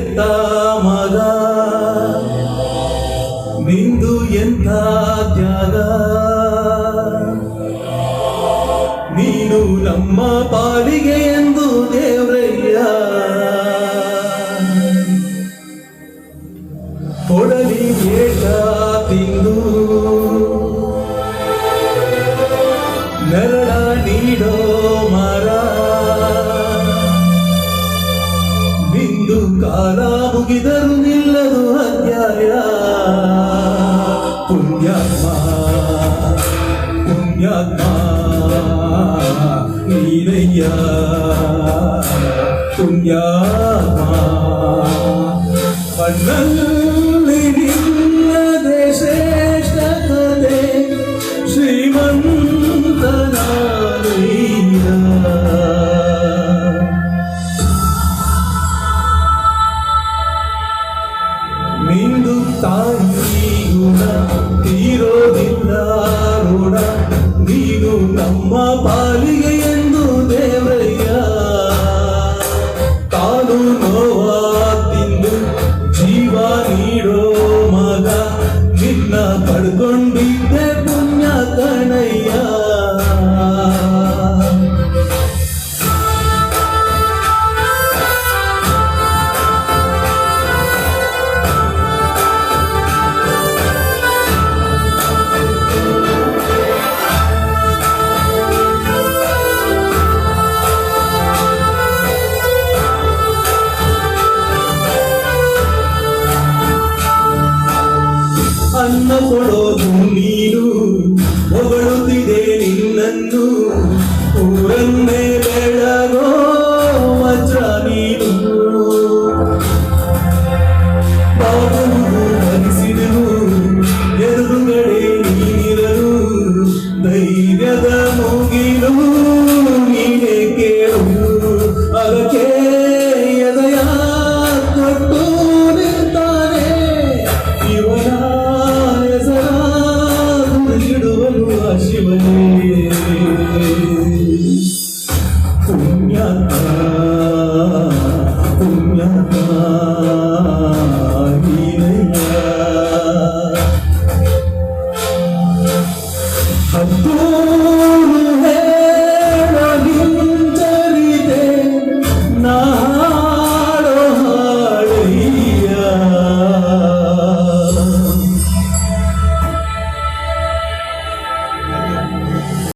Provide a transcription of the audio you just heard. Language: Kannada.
ಎತ್ತ ಮಗ ನಿಂದು ಎಂಥ ತ್ಯಾಗ ನೀನು ನಮ್ಮ ಪಾಲಿಗೆ ಎಂದು ದೇವ್ರಯ್ಯ ಕೊಡಲಿ ಏಟ ತಿಂದು ನೆರಳ ನೀಡೋ ಮರ ನಿಂದು ಕಾಲ ಮುಗಿದರು ನಿಲ್ಲದು ಅಧ್ಯಾಯ ಪುಣ್ಯಾತ್ಮ ಪುಣ್ಯಾತ್ಮ ನೀನಯ್ಯ ಪುಣ್ಯಾತ್ಮ ಮಣ್ಣಲ್ಲಿ ನಿನ್ನದೆ ಶ್ರೇಷ್ಠ ಕಥೆ ಶ್ರೀಮಂತನ ನಿಂದು ತಾಯಿ ಗುಣ ತೀರೋದಿಲ್ಲ ಋಣ ನೀನು ನಮ್ಮ ಪಾಲಿಗೆ ಎಂದು ದೇವರಯ್ಯ ತಾನು ನೋವ ತಿಂದು ಜೀವ ನೀಡೋ ಮಗ ನಿನ್ನ ಪಡ್ಕೊಂಡಿದ್ದೆ ಪುಣ್ಯ ಕಣಯ್ಯ ಅನ್ನ ಕೊಡೋದು ನೀನು ಹೊಗಳುತ್ತಿದೆ ನಿನ್ನನ್ನು ಊರನ್ನೇ ಬೆಳಗೋ ವಜ್ರ ನೀನು ಬಾಬುವು ಹರಿಸಿದೆವು ಎದುರುಗಡೆ ನೀನಿರಲು ಧೈರ್ಯದ ಮುಗಿಲು ನೀನೇ ಕೇಳು ಅದಕ್ಕೆ ಎದೆಯ ಕೊಟ್ಟು ನಿಂತಾನೆ ಇವನ ಶಿವನೇ ಪುಣ್ಯಾತ್ಮ ಪುಣ್ಯಾತ್ಮ ನೀನಯ್ಯ